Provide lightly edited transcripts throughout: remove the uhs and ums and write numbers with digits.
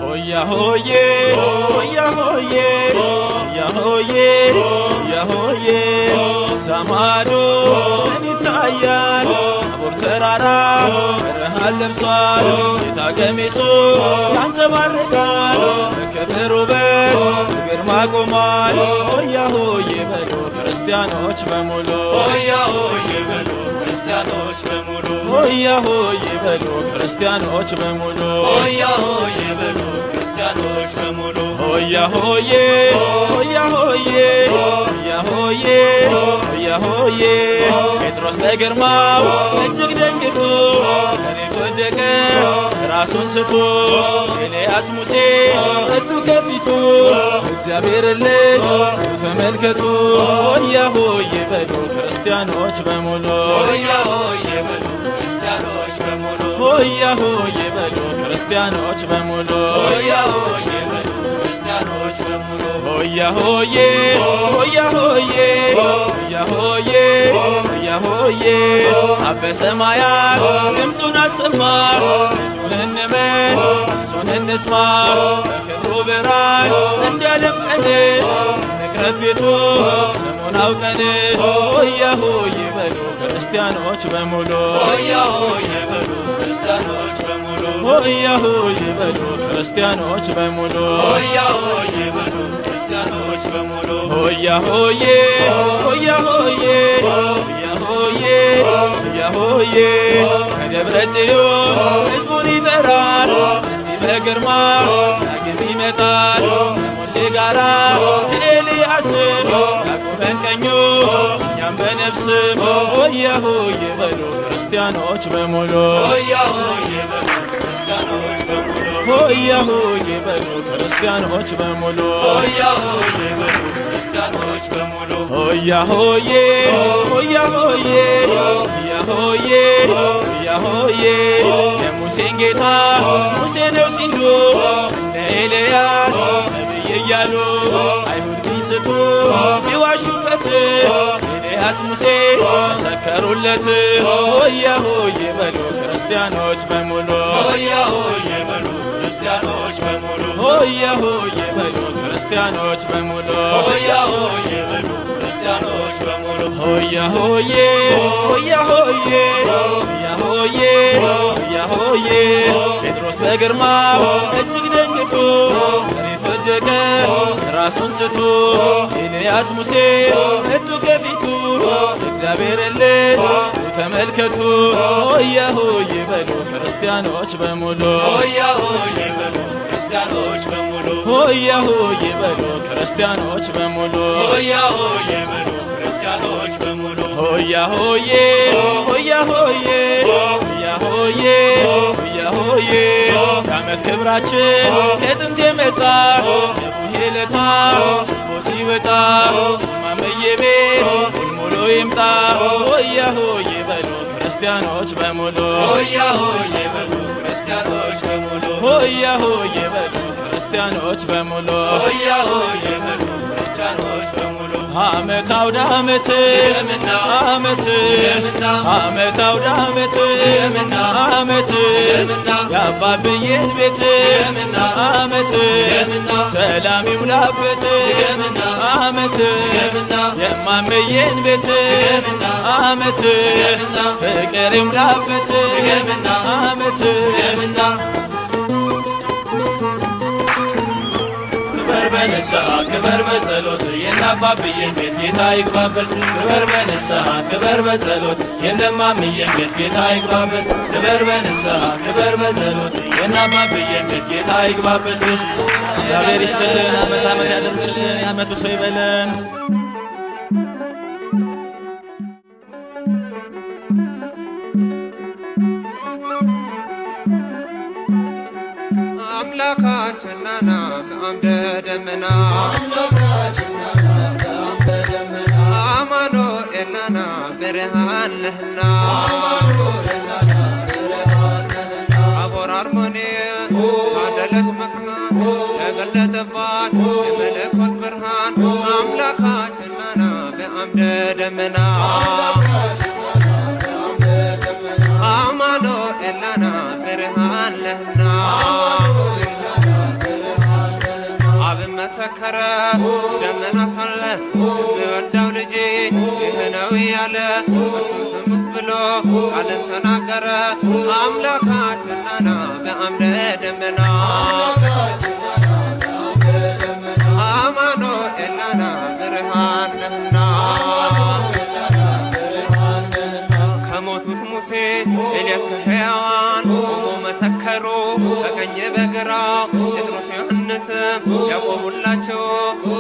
Hoya hoye, hoya hoye, hoya hoye, hoya hoye. Samado enitayal, abur terara, berhal lebsal, kita gemisu, yanzabargal, keberubel, girma gomal. Hoya hoye belo, Cristianoch bemulo. Hoya hoye belo, Cristianoch bemulo. Hoya hoye belo, Cristianoch bemulo. Hoya hoye belo, Cristianoch bemulo. Hoya hoye, hoya hoye, hoya hoye, hoya hoye. Petros በግርማው እጅግ ደንግጦ ከሬት ወደቀ ራሱን ስቶ ኤልያስ ሙሴ መጡ ከፊቱ እግዚአብሔር ልጅ ተመልከቱ። ሆያ ሆዬ በሉ ክርስቲያኖች በሙሉ ሆያ ሆዬ በሉ ክርስቲያኖች በሙሉ ሆያ ሆዬ በሉ ክርስቲያኖች በሙሉ ሆያ ሆዬ በሉ ክርስቲያኖች በሙሉ ሆያ ሆዬ ሆያ ሆዬ ሆያ ሆዬ ሆያ ሆዬ አበ ሰማያት ድምፁን አሰማ ልጁን እንመን እሱን እንስማ በክብሩ ብርሃን እንዲያደምቀን እንቅረብ ፊቱ ስሙን አውቀን ሆያ ሆዬ በሉ ክርስቲያኖች በሙሉ ሆያ ሆዬ በሉ ክርስቲያኖች በሙሉ ሆያ ሆዬ በሉ ክርስቲያኖች በሙሉ ሆያ ሆዬ በሉ ክርስቲያኖች በሙሉ ሆያ ሆዬ ሆያ ሆዬ ሆያ ሆዬ ሆያ ሆዬ ከደብረ ጽዮን ሕዝቡን ይጠራል እዚህ በግርማ ዳግም ይመጣል ከሙሴ ጋራ ከኤልያስም ያቆመን ቀኙ እኛም በነፍስም ሆያ ሆዬ በሉ ክርስቲያኖች በሙሉ ሆያ ሆዬ በሉ ክርስቲያኖች በሙሉ ሆያ ሆዬ በሉ ክርስቲያኖች በሙሉ ሆያ ሆዬ በሉ ክርስቲያኖች በሙሉ ሆያ ሆዬ ሆያ ሆዬ ሆያ ሆዬ ሆያ ሆዬ የሙሴን ጌታ ሙሴ ነው ሲሉ እነ ኤልያስ ነቢይ እያሉ አይሁድ ቢስቱ ቢዋሹበት ኤልያስ ሙሴ መሰከሩለት ሆያ ሆዬ በሉ ክርስቲያኖች በሙሉ ሆያ ሆዬ በሉ ክርስቲያኖች በሙሉ ሆያ ሆዬ በሉ ክርስቲያኖች በሙሉ ሆያ ሆዬ በሉ ክርስቲያኖች በሙሉ ሆያ ሆዬ ሆያ ሆዬ ሆያ ሆዬ ሆያ ሆዬ ጴጥሮስ በግርማው እጅግ ደንግጦ መሬት ወደቀ ራሱን ስቶ ኤልያስ ሙሴ መጡ ከፊቱ እግዚአብሔር ልጅ ተመልከቱ ሆያ ሆዬ በሉ ክርስቲያኖች በሙሉ ሆያ ሆዬ በሉ ክርስቲያኖች በሙሉ ሆያ ሆዬ በሉ ክርስቲያኖች በሙሉ ሆያ ሆዬ በሉ ክርስቲያኖች በሙሉ ሆያ ሆዬ ሆያ ሆዬ ሆያ ሆዬ ሆያ ሆዬ ከዓመት ክብራችን ከጥንት የመጣ የቡሄ ለታ ችቦ ሲወጣ ማመዬ ቤት ሙሉ ይምጣ ሆያ ሆዬ በሉ ክርስቲያኖች በሙሉ ሆያ ሆዬ በሉ ክርስቲያኖች በሙሉ ሆያ ሆዬ በሉ ክርስቲያኖች በሙሉ ሆያ ሆዬ በሉ ክርስቲያኖች በሙሉ ዓመት አውደ ዓመት የምና ዓመት የምና ዓመት አውደ ዓመት የምና ዓመት የምና የአባብዬን ቤት የምና ዓመት የምና ሰላም ይሙላበት የምና ዓመት የምና የማመዬን ቤት የምና ዓመት የምና ፍቅር ይሙላበት የምና ዓመት የምና ክበር በንስሐ ክበር በጸሎት የእናባብዬን ቤት ጌታ ይግባበት ክበር በንስሐ ክበር በጸሎት የእነማምዬን ቤት ጌታ ይግባበት ክበር በንስሐ ክበር በጸሎት የእናባብዬን ቤት ጌታ ይግባበት እግዚአብሔር ይስጥልን ዓመት ዓመት ያደርስልን የዓመቱ ሰው ይበለን አምላካችን ነህና በአምደ ደመና አማኑኤል ነህና ብርሃን ነህና ታቦር አርሞንኤም ታደለች መካን ተገለጠባት የመለኮት ብርሃን አምላካችን ነህና በአምደ ደመና አማኑኤል ለነ ብርሃን ነህና አብ መሰከረ ደመና ሳለ የወዳው ልጄ ይህ ነው ያለ እርሱን ስሙት ብሎ ቃልን ተናገረ አምላካችን ነህና በአምደ ደመና አማኑኤል ለነ ብርሃን ነህና ከሞቱት ሙሴ ኤልያስ ከሕያዋን ቆሞ መሰከሩ በቀኝ በግራ ጴጥሮስ ዮሐንስም ያቆሙላቸው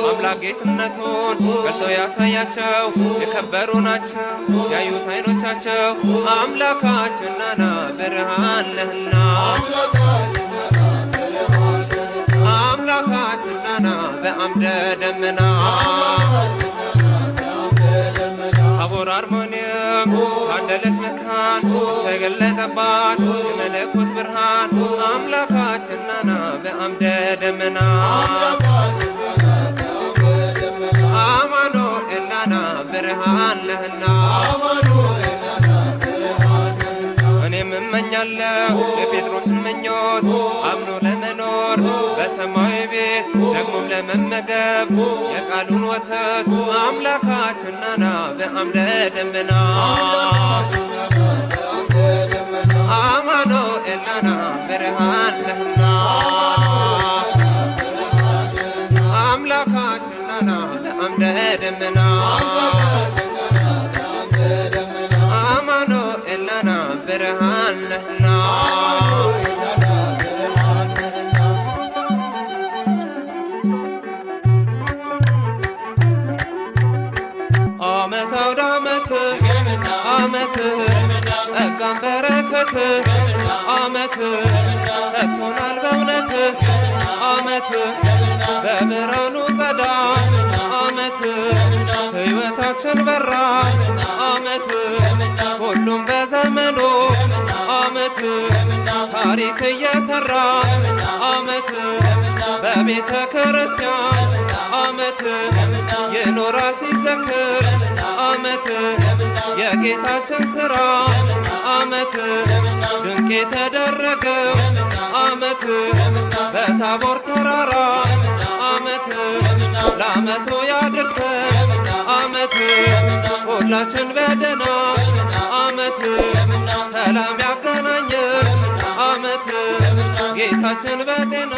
አምላክ ጌትነቱን ገልጦ ያሳያቸው የከበሩ ናቸው ያዩት ዓይኖቻቸው አምላካችን ነህና ብርሃን ነህና አምላካችን ነህና በአምደ ደመና ታቦር አርሞንየም ታደለች መካን ተገለጠባት የመለኮት ብርሃን አምላካችን ነህና በአምደ ደመና አማኑኤል ለነ ብርሃን ነህና እኔም እመኛለሁ የጴጥሮስን ምኞት አምኖ ለመኖር በሰማያዊ ቤት ደግሞም ለመመገብ የቃሉን ወተት አምላካችን ነህና በአምደ ደመና አማኑኤል ለነ ብርሃን ነህና አምላካችን ነህና በአምደ ደመና አማኑኤል ለነ ብርሃን ነህና ዓመት አውደ ዓመት ዓመት ጸጋን በረከት ዓመት ሰጥቶናል በእውነት ዓመት በብርሃኑ ጸዳል ዓመት ሕይወታችን በራ ዓመት ሁሉም በዘመኑ ዓመት ታሪክ እየሠራ ዓመት በቤተ ክርስቲያን ዓመት ይኖራል ሲዘክር ዓመት የጌታችን ሥራ ዓመት ድንቅ የተደረገው ዓመት በታቦር ተራራ ዓመት ለዓመቱ ያድርሰን ዓመት ሁላችን በደህና ዓመት ሰላም ያገናኘን ዓመት ጌታችን በጤና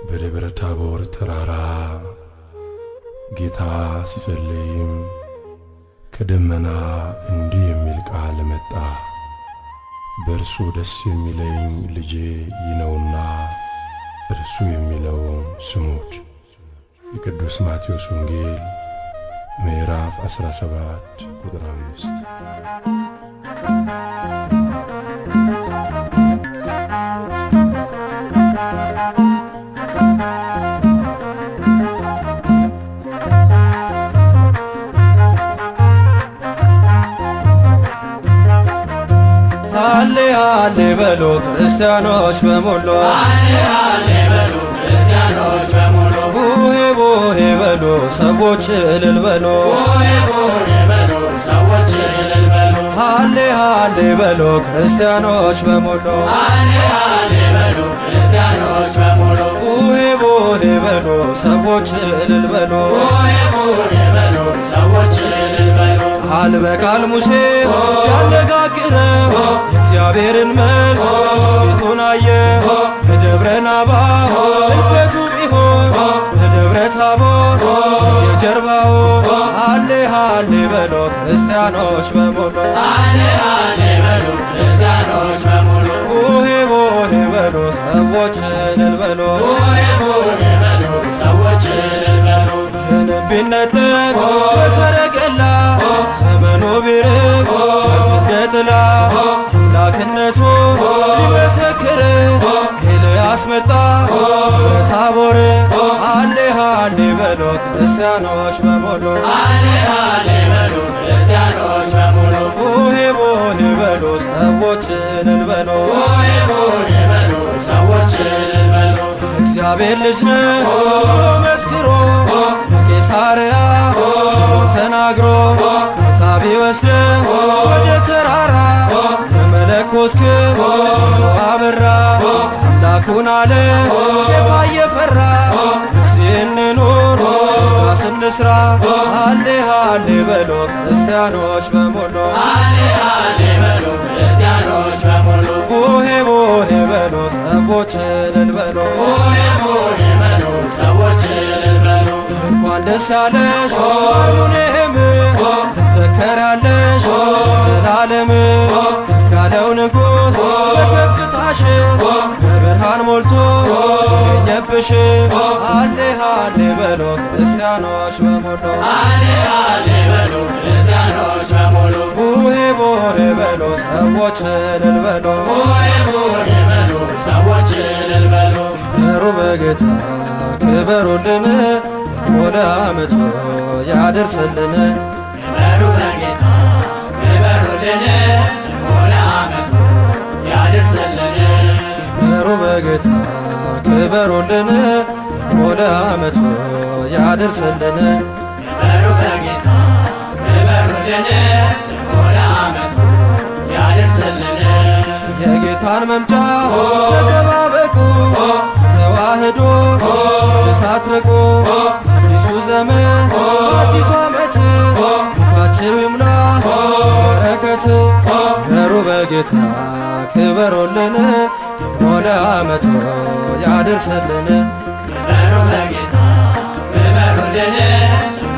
በደብረ ታቦር ተራራ ጌታ ሲጸልይም ከደመና እንዲህ የሚል ቃል መጣ። በእርሱ ደስ የሚለኝ ልጄ ይህ ነውና እርሱ የሚለውን ስሙት። የቅዱስ ማቴዎስ ወንጌል ምዕራፍ 17 ቁጥር 5። ሃሌ ሃሌ በሉ ክርስቲያኖች በሙሉ ሃሌ ሃሌ በሉ ክርስቲያኖች በሙሉ ቡሄ ቡሄ በሉ ሰዎች እልል በሉ ቡሄ ቡሄ በሉ ሰዎች እልል በሉ ሃሌ ሃሌ በሉ ክርስቲያኖች በሙሉ ሃሌ ሃሌ በሉ ክርስቲያኖች በሙሉ ቡሄ ቡሄ በሉ ሰዎች እልል በሉ ቡሄ ቡሄ በሉ ሰዎች እልል በሉ ቃል በቃል ሙሴ ያነጋግረው የእግዚአብሔርን መልክ ፊቱን አየ በደብረ ናባ እልፈቱ ቢሆን በደብረ ታቦር የጀርባው ሃሌ ሃሌ በሉ ክርስቲያኖች በሙሉ ሃሌ ሃሌ በሉ ክርስቲያኖች በሙሉ ቡሄ ቡሄ በሉ ሰዎች እልል በሉ ቡሄ ቡሄ በሉ ሰዎች እልል በሉ ቢነጠቅ በሰረገላ ዘመኑ ቢርቅ እንደ ጥላ አምላክነቱ ሊመሰክር ኤልያስ መጣ በታቦር ሃሌ ሃሌ በሉ ክርስቲያኖች በሙሉ ሃሌ ሃሌ በሉ ክርስቲያኖች በሙሉ ቡሄ ቡሄ በሉ ሰዎች እልል በሉ ቡሄ ቡሄ በሉ ሰዎች እልል በሉ እግዚአብሔር ልጅ ነው መስክሮ እያለ ጌታ እየፈራ እዚህ እንኑር ሥጋ ስንስራ ሃሌ ሃሌ በሎ ክርስቲያኖች በሞሎ ሃሌ ሃሌ በሉ ክርስቲያኖች በሙሉ ቡሄ ቡሄ በሎ ሰዎች እልል በሎ ሆይ ሆይ በሉ ሰዎች እልል በሉ እንኳን ደስ ያለሽ አሩኔም ትዘከራለሽ ዘላለም ከፍ ያለው ንጉሥ በከፍታሽ በብርሃን ሞልቶ ተገኘብሽ ሃሌ ሃሌ በሎ ክርስቲያኖች በሞሎ ሃሌ ሃሌ በሉ ክርስቲያኖች በሙሉ ቡሄ ቡሄ በሎ ሰዎች እልል በሎ ሆይ ሆይ በሉ ሰዎች እልል በሉ ሩበ ጌታ ክበሩልን ወደ ዓመቱ ያደርስልን ክበሩ በጌታ ክበሩልን ወደ ዓመቱ ያደርስልን ሩበ ጌታ ክበሩልን ወደ ዓመቱ ያደርስልን ክበሩ በጌታ ክበሩልን ወደ ዓመቱ ያደርስልን የጌታን መምጫ ተጠባበቁ ተዋህዶ ሳትርቁ አዲሱ ዘመን አዲሱ ዓመት ቤታችሁ ይሙላ በረከት ክበሩ በጌታ ክበሩልን ወደ ዓመቱ ያደርስልን ክበሩ በጌታ ክበሩልን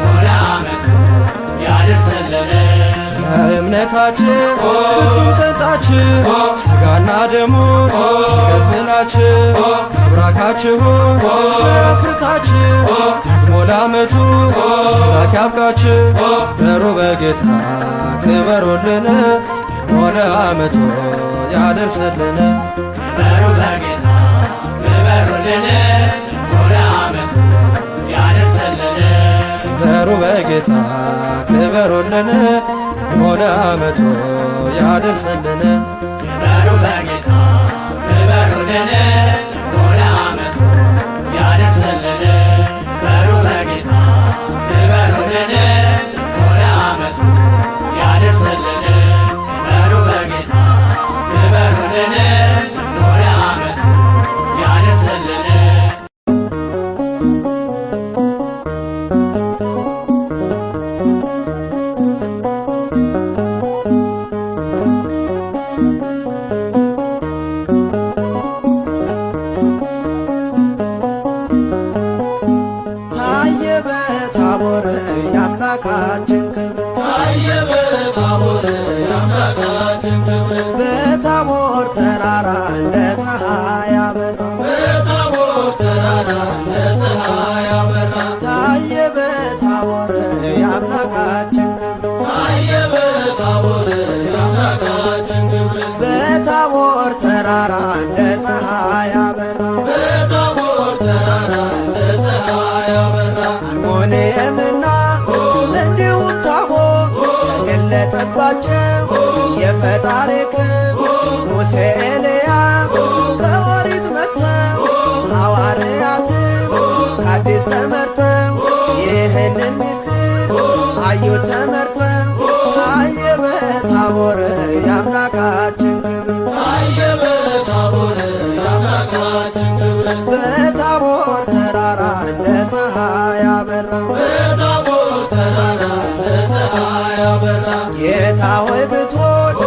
ወደ ዓመቱ ያደርስልን እምነታችሁ ፍጹም ጸንታችሁ ሥጋና ደሙ ተቀብላችሁ አብራካችሁ ፍሬ አፍርታችሁ ደግሞ ለዓመቱ አምላክ ያብቃችሁ ክበሩ በጌታ ክበሩልን ወደ ዓመቱ ያደርስልን ክበሩ በጌታ ክበሩልን ወደ ዓመቱ ያደርስልን ክበሩ በጌታ ክበሩልን ወደ ዓመቱ ያደርስልን ክበሩ በጌታ ክበሩልን ወደ ዓመቱ ያደርስልን ክበሩ በጌታ ክበሩልን ወደ ዓመቱ ያደርስልን ክበሩ በጌታ ክበሩልን ወደ ዓመቱ ያደርስልን ታየ በታቦር የአምላካችን ክብር ታየ በታቦር የአምላካችን ክብር በታቦር ተራራ እንደ ፀሐይ አበራ በታቦር ተራራ እንደ ፀሐይ አበራ ታየ በታቦር የአምላካችን ክብር ታየ በታቦር የአምላካችን ክብር በታቦር ተራራ እንደ ፀሐይ አበራ በታቦር ተራራ እንደ ፀሐይ አበራ አርሞንየምና እንዲሁም ታቦር ተገለጠባቸው የፈጣሪ ክብር ሙሴ ኤልያስ ከኦሪት መጥተው ሐዋርያት ከአዲስ ተመርተው ይህንን ምስጢር አዩት ተመርተው ታየ በታቦር የአምላካችን ክብር ታየ በታቦር የአምላካችን ክብር በታቦር ተራራ እንደ ፀሐይ አበራ በታቦር ተራራ እንደ ፀሐይ አበራ ጌታ ሆይ ብትወድ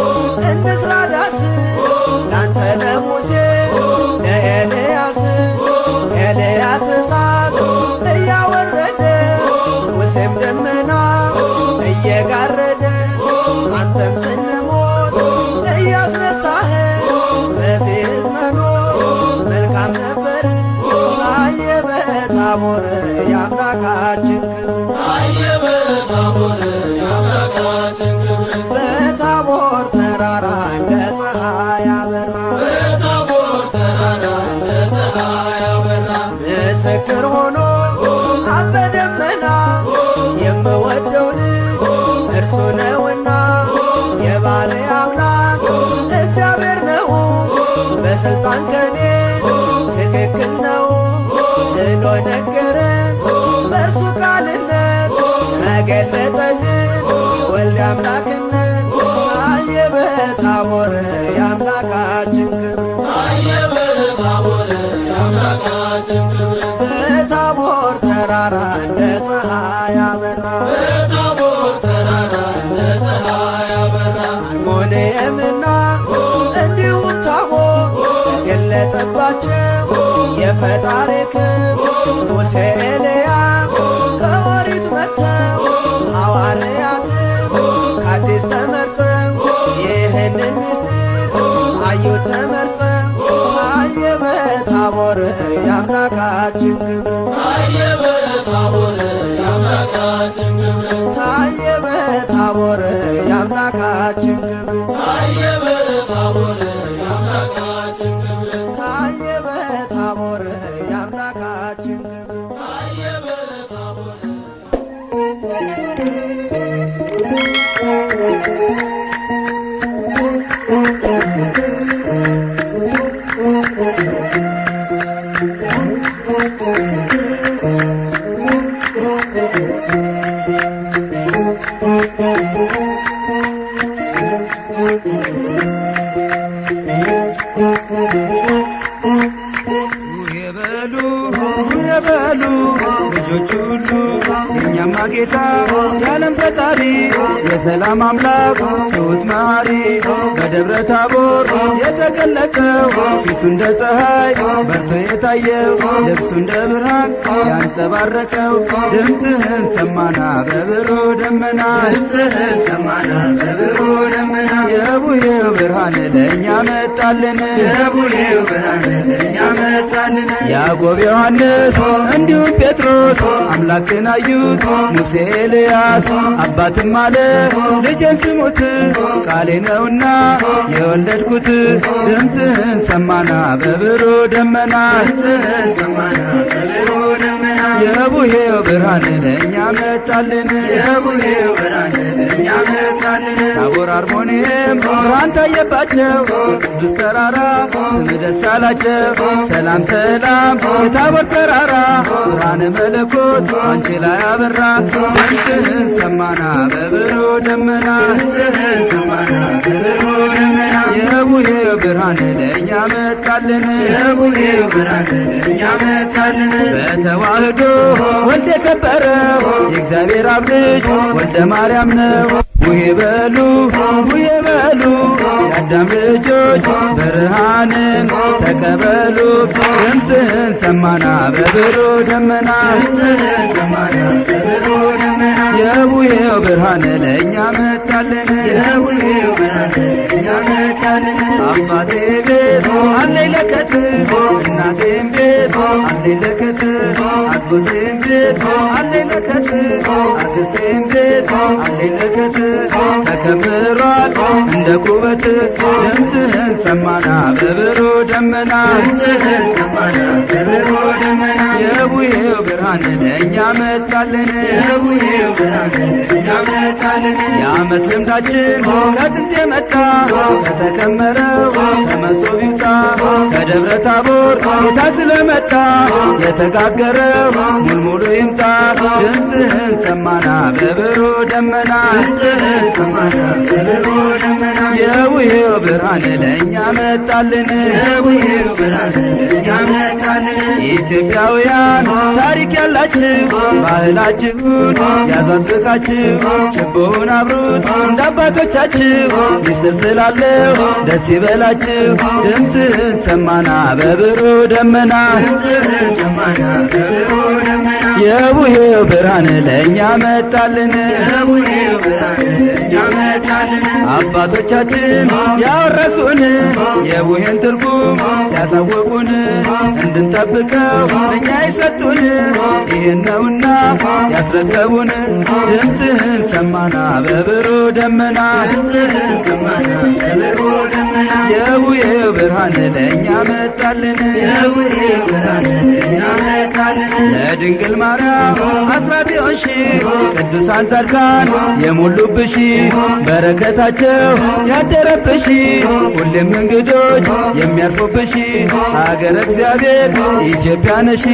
እንስራ ዳስ ላንተ ለሙሴ ለኤልያስ ኤልያስ እሳት እያወረደ ሙሴም ደመና እየጋረደ አንተም ስንሞት እያስነሳህ በዚህ ሕዝብ መኖር መልካም ነበር ታየ በታቦር የአምላካችን ክብር ታየ በታቦር የአምላካችን ክብር በታቦር ተራራ እንደ ፀሐይ አበራ በታቦር ተራራ እንደ ፀሐይ አበራ ምስክር ሆኖ አብ በደመና የምወደው ልጅ እርሱ ነውና የባሕርይ አምላክ እግዚአብሔር ነው በሥልጣን ከኔ ትክክል ነው ብሎ ነገረን በእርሱ ቃልነት ተገለጠልን ወልድ አምላክነት ታየ በታቦር የአምላካችን ክብር ታየ በታቦር ተራራ እንደ ፀሐይ አበራ በታቦር ተራራ እንደ ፀሐይ አበራ አርሞንኤምና እንዲሁም ታቦር ተገለጠባቸው የፈጣሪ ክብር ሙሴ ኤልያስ ከኦሪት መጥተው ሐዋርያት ከአዲስ ተመርጠው ይህንን ምስጢር አዩ ተመርጠው ታየ በታቦር የአምላካችን ክብር ታየ በታቦር የአምላካችን ክብር ታየ በታቦር የአምላካችን ክብር ታየ በታቦር የአምላካችን ክብር ታየ በታቦር የአምላካችን ክብር ታየ በታቦር የበሉ ልጆች ሁሉ የእኛማ ጌታ የዓለም ፈጣሪ የሰላም አምላክ ትሑት መሐሪ በደብረ ታቦር የተገለጸው ፊቱ እንደ ፀሐይ በርቶ የታየው ልብሱ እንደ ብርሃን ያንጸባረቀው ድምፅህን ሰማና በብሩህ ደመና ድምፅህን ሰማና በብሩህ ደመና የቡሄው ብርሃን ለእኛ መጣልን የቡሄው ብርሃን ለእኛ መጣልን ያዕቆብ ዮሐንስ እንዲሁም ጴጥሮስ አምላክን አዩት ሙሴ ኤልያስ አባትም አለ ልጄን ስሙት ቃሌ ነውና የወለድኩት ድምፅህን ሰማና በብሩህ ደመና ድምፅህን ሰማና በብሩህ ደመና የቡሄው ብርሃን ለእኛ መጣልን የቡሄው ብርሃን ለእኛ መጣልን ታቦር አርሞንኤም ብርሃን ታየባቸው ቅዱስ ተራራ ስም ደስ አላቸው ሰላም ሰላም የታቦር ተራራ ብርሃነ መለኮት አንቺ ላይ አበራ ድምፅህን ሰማና በብሩህ ደመና ድምፅህን ሰማና በብሩህ ደመና የቡሄው ብርሃን ለእኛ መጣልን የቡሄው ብርሃን ለእኛ መጣልን በተዋህዶ ወልድ የከበረው የእግዚአብሔር አብ ልጅ ወልደ ማርያም ነው ቡሄ በሉ ቡሄ በሉ የአዳም ልጆች ብርሃንን ተቀበሉ ድምፅህን ሰማና በብሩህ ደመና ድምፅህን ሰማና በብሩህ ደመና የቡሄው ብርሃን ለእኛ መጣልን የቡሄው ብርሃን ለእኛ መጣልን አባቴ ቤት አለኝ ለከት እናቴም ቤት አለኝ ለከት አጎቴም ቤት አለኝ ለከት አክስቴም ቤት አለኝ ለከት ተከምሯል እንደ ኩበት ድምፅህን ሰማና በብሩህ ደመና ድምፅህን ሰማና በብሩህ ደመና የቡሄው ብርሃን ለእኛ መጣልን የቡሄው ብርሃን ለእኛ መጣልን የዓመት ልምዳችን ከጥንት የመጣ ከተከመረው ከመሶብ ይውጣ ከደብረ ታቦር ጌታ ስለመጣ የተጋገረው ሙልሙሉ ይምጣ ድምፅህን ሰማና በብሩህ ደመና ድምፅህን ሰማና በብሩህ ደመና የቡሄው ብርሃን ለእኛ መጣልን የቡሄው ብርሃን ለእኛ መጣልን ኢትዮጵያውያን ታሪክ ያላችሁ ባህላችሁን ያዛዝቃችሁ ችቦውን አብሩት እንደ አባቶቻችሁ ሚስጥር ስላለው ደስ ይበላችሁ ድምፅህን ሰማና በብሩህ ደመና ድምፅህን ሰማና በብሩህ ደመና የቡሄው ብርሃን ለእኛ መጣልን የቡሄው ብርሃን ለእኛ መጣልን አባቶቻችን ያወረሱን የቡሄን ትርጉም ሲያሳውቁን እንድንጠብቀው እኛ ይሰጡን ይህን ነውና ያስረከቡን ድምፅህን ሰማና በብሩህ ደመና ድምፅህን ሰማና በብሩህ ደመና የቡሄው ብርሃን ለእኛ መጣልን የቡሄው ብርሃን ለእኛ መጣልን ለድንግል ማርያም አስራት የሆንሽ ቅዱሳን ጻድቃን የሞሉብሽ በረከታቸው ያደረብሽ ሁሌም እንግዶች የሚያርፉብሽ ሀገረ እግዚአብሔር ኢትዮጵያ ነሽ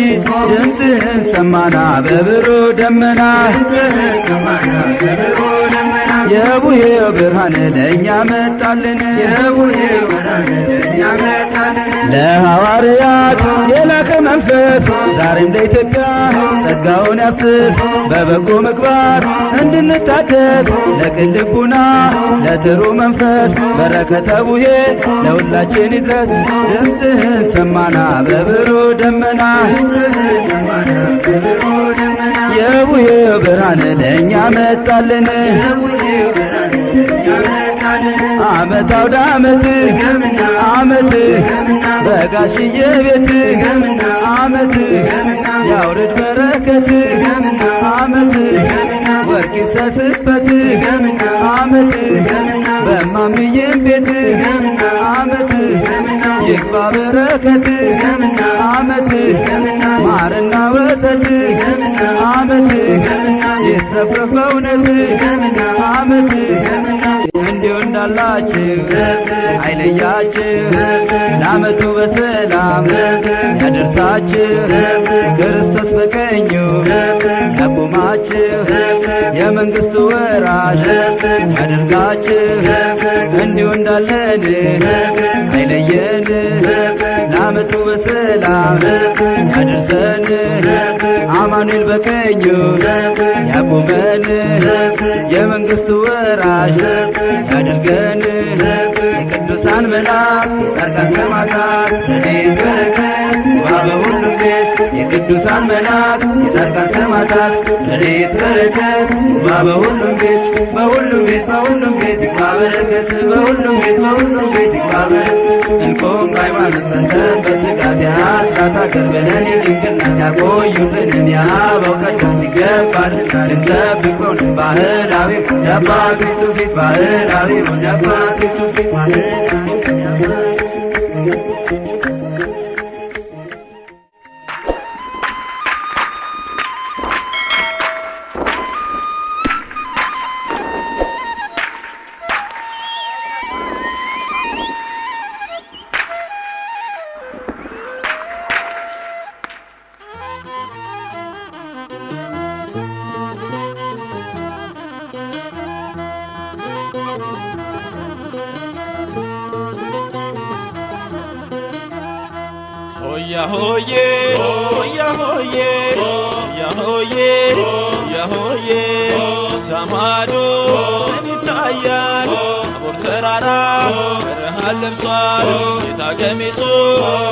ድምፅህን ሰማና በብሩህ ደመና ድምፅህን ሰማና በብሩህ ደመና የቡሄው ብርሃን ለእኛ መጣልን የቡሄው ብርሃን ለእኛ መጣልን ለሐዋርያት የላከ መንፈስ ዛሬም ለኢትዮጵያ ጸጋውን ያፍስስ በበጎ ምግባር እንድንታደስ ለቅን ልቡና ለጥሩ መንፈስ በረከተ ቡሄ ለሁላችን ይድረስ። ድምፅህን ሰማና በብሩህ ደመና የቡሄው ብርሃን ለእኛ መጣልን። ዓመት አውደ ዓመት ዓመት በጋሽዬ ቤት ዓመት ያውርድ በረከት ዓመት ወርቅ ይሰፍበት ዓመት በማምዬም ቤት ዓመት ይግባ በረከት ዓመት ማርና ወተት ዓመት ይትረፍረፍ በእውነት ዓመት እንዲሁ እንዳላችሁ አይለያችሁ ለዓመቱ በሰላም ያደርሳችሁ ክርስቶስ በቀኙ ያቁማችሁ የመንግሥቱ ወራሽ ያደርጋችሁ እንዲሁ እንዳለን አይለየን ለዓመቱ በሰላም ያደርሰን አማኑኤል በቀኙ ያቁመን የመንግሥቱ ወራሽ ያድርገን። የቅዱሳን መላእክት ጻድቃን ሰማዕታት ረድኤት በረከት በሁሉም ቤት የቅዱሳን መላእክት የጻድቃን ሰማዕታት ረድኤት በረከት በሁሉም ቤት በሁሉም ቤት በሁሉም ቤት ይግባ በረከት በሁሉም ቤት በሁሉም ቤት ይግባ በረከት እንቆም በሃይማኖት ጸንተን በትጋት የአስራት አገር ብለን የድንግልናት ያቆዩልን የአበው ቀደምት ይገባል ልንጠብቀው ባህላዊ የአባቶች ትውፊት ባህላዊ የአባቶች ትውፊት ሆያ ሆዬ ሆያ ሆዬ ሆያ ሆዬ ሆያ ሆዬ ሰማዶ ምን ይታያል ታቦር ተራራ ብርሃን ለብሷል ጌታ ቀሚሱ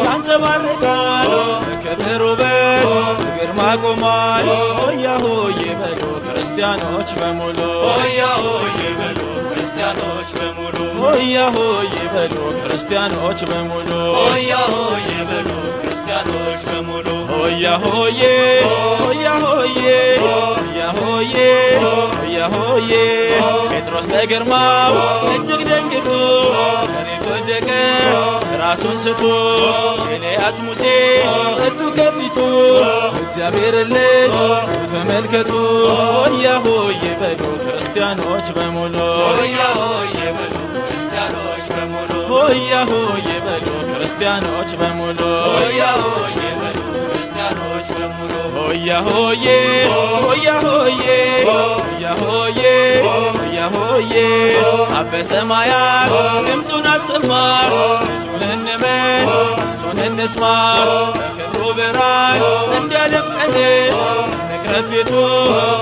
ያንጸባርቃል በክብር ውበት በግርማ ቆሟል። ሆያ ሆዬ በሉ ክርስቲያኖች በሙሉ ሆያ ሆዬ በሉ ክርስቲያኖች በሙሉ ሆያ ሆዬ በሉ ክርስቲያኖች በሙሉ ሆያ ሆዬ በሉ ክርስቲያኖች በሙሉ ሆያ ሆዬ ሆያ ሆዬ ሆያ ሆዬ ሆያ ሆዬ ጴጥሮስ በግርማው እጅግ ደንግጦ መሬት ወደቀ ራሱን ስቶ ኤልያስ ሙሴ እቱ ከፊቱ እግዚአብሔር ልጅ ተመልከቱ። ሆያ ሆዬ በሉ ክርስቲያኖች በሙሉ ሆያ ሆዬ በሉ ክርስቲያኖች በሙሉ ሆያ ሆዬ በሉ ክርስቲያኖች በሙሉ ሆያ ሆዬ በሉ ክርስቲያኖች በሙሉ ሆያ ሆዬ ሆያ ሆዬ ሆያ ሆዬ ሆያ ሆዬ አበ ሰማያት ድምፁን አሰማ ልጁን እንመን እሱን እንስማ በክብሩ ብርሃን እንዲያደምቀን እንቅረብ ፊቱ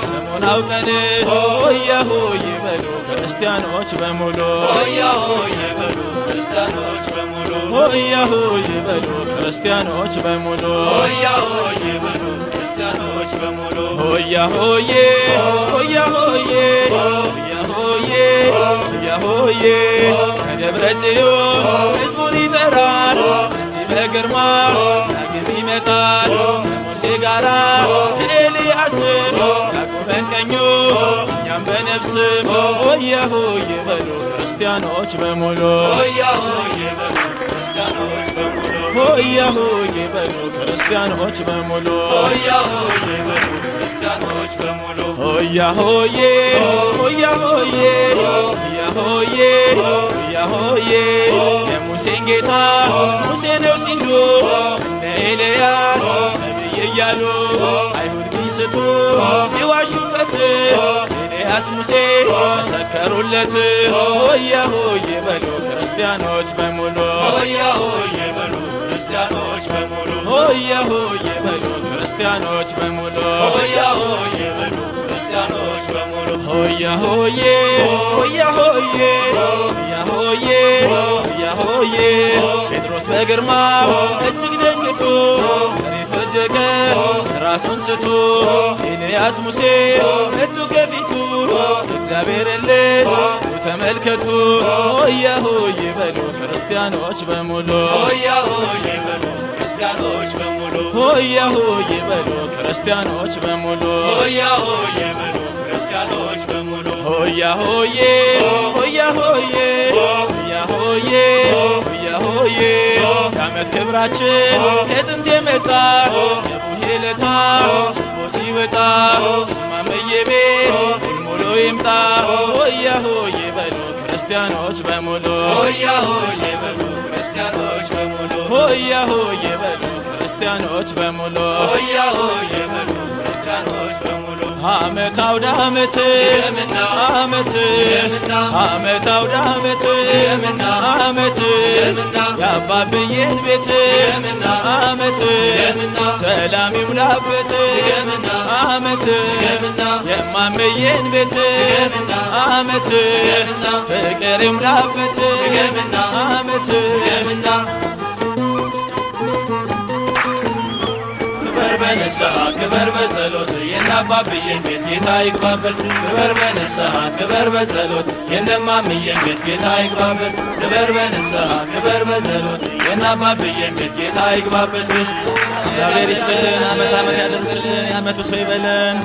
ስሙን አውቀን ሆያ ሆዬ በሉ ክርስቲያኖች በሙሉ ሆያ ሆዬ በሉ ክርስቲያኖች በሙሉ ሆያ ሆዬ በሉ ክርስቲያኖች በሙሉ ሆያ ሆዬ በሉ ክርስቲያኖች በሙሉ ሆያ ሆዬ ሆያ ሆዬ ሆያ ሆዬ ሆያ ሆዬ ከደብረ ጽዮን ሕዝቡን ይጠራል እዚህ በግርማ ዳግም ይመጣል ከሙሴ ጋራ ከኤልያስም ያዕቆብን ቀኙ እኛም በነፍስም ሆያ ሆዬ በሉ ክርስቲያኖች በሙሉ ሆያ ሆዬ በሉ ክርስቲያኖች በሙሉ ሆያ ሆዬ በሉ ክርስቲያኖች በሙሉ ሆያ ሆዬ በሉ ክርስቲያኖች በሙሉ ሆያ ሆዬ ሆያ ሆዬ ሆያ ሆዬ ሆያ ሆዬ የሙሴን ጌታ ሙሴ ነው ሲሉ እንደ ኤልያስ ነቢይ እያሉ አይሁድ ቢስቱ ይዋሹበት ኤልያስ ሙሴ መሰከሩለት ሆያ ሆዬ በሉ ክርስቲያኖች በሙሉ ሆያ ሆዬ በሉ ክርስቲያኖች በሙሉ ሆያ ሆዬ በሉ ክርስቲያኖች በሙሉ ሆያ ሆዬ በሉ ክርስቲያኖች በሙሉ ሆያ ሆዬ ሆያ ሆዬ ሆያ ሆዬ ሆያ ሆዬ ጴጥሮስ በግርማው እጅግ ደንግጦ መሬት ወደቀ ራሱን ስቶ ኤልያስ ሙሴ መጡ ከፊቱ እግዚአብሔር ልጅ ተመልከቱ ሆያ ሆዬ በሉ ክርስቲያኖች በሙሉ ሆያ ሆዬ በሉ ክርስቲያኖች በሙሉ ሆያ ሆዬ በሉ ክርስቲያኖች በሙሉ ሆያ ሆዬ በሉ ክርስቲያኖች በሙሉ ሆያ ሆዬ ሆያ ሆዬ ሆያ ሆዬ ሆያ ሆዬ የዓመት ክብራችን ከጥንት የመጣ የቡሄ ለታ ችቦ ሲወጣ እማመዬ ቤት ሙሉ ይምጣ ሆያ ሆዬ በሉ ክርስቲያኖች በሙሉ ሆያ ሆዬ በሉ ክርስቲያኖች በሙሉ ሆያ ሆዬ በሉ ክርስቲያኖች በሙሉ ሆያ ሆዬ በሉ ክርስቲያኖች በሙሉ ዓመት አውደ ዓመት ዓመት ዓመት አውደ ዓመት ዓመት የአባብዬን ቤት ዓመት ሰላም ይሙላበት ዓመት የማመዬን ቤት ዓመት ፍቅር ይሙላበት ዓመት ክበር በንስሐ ክበር በጸሎት የእናባብዬን ቤት ጌታ ይግባበት ክበር በንስሐ ክበር በጸሎት የእነማምዬን ቤት ጌታ ይግባበት ክበር በንስሐ ክበር በጸሎት የእናባብዬን ቤት ጌታ ይግባበት እግዚአብሔር ይስጥልን ዓመት ዓመት ያደርስልን የዓመቱ ሰው ይበለን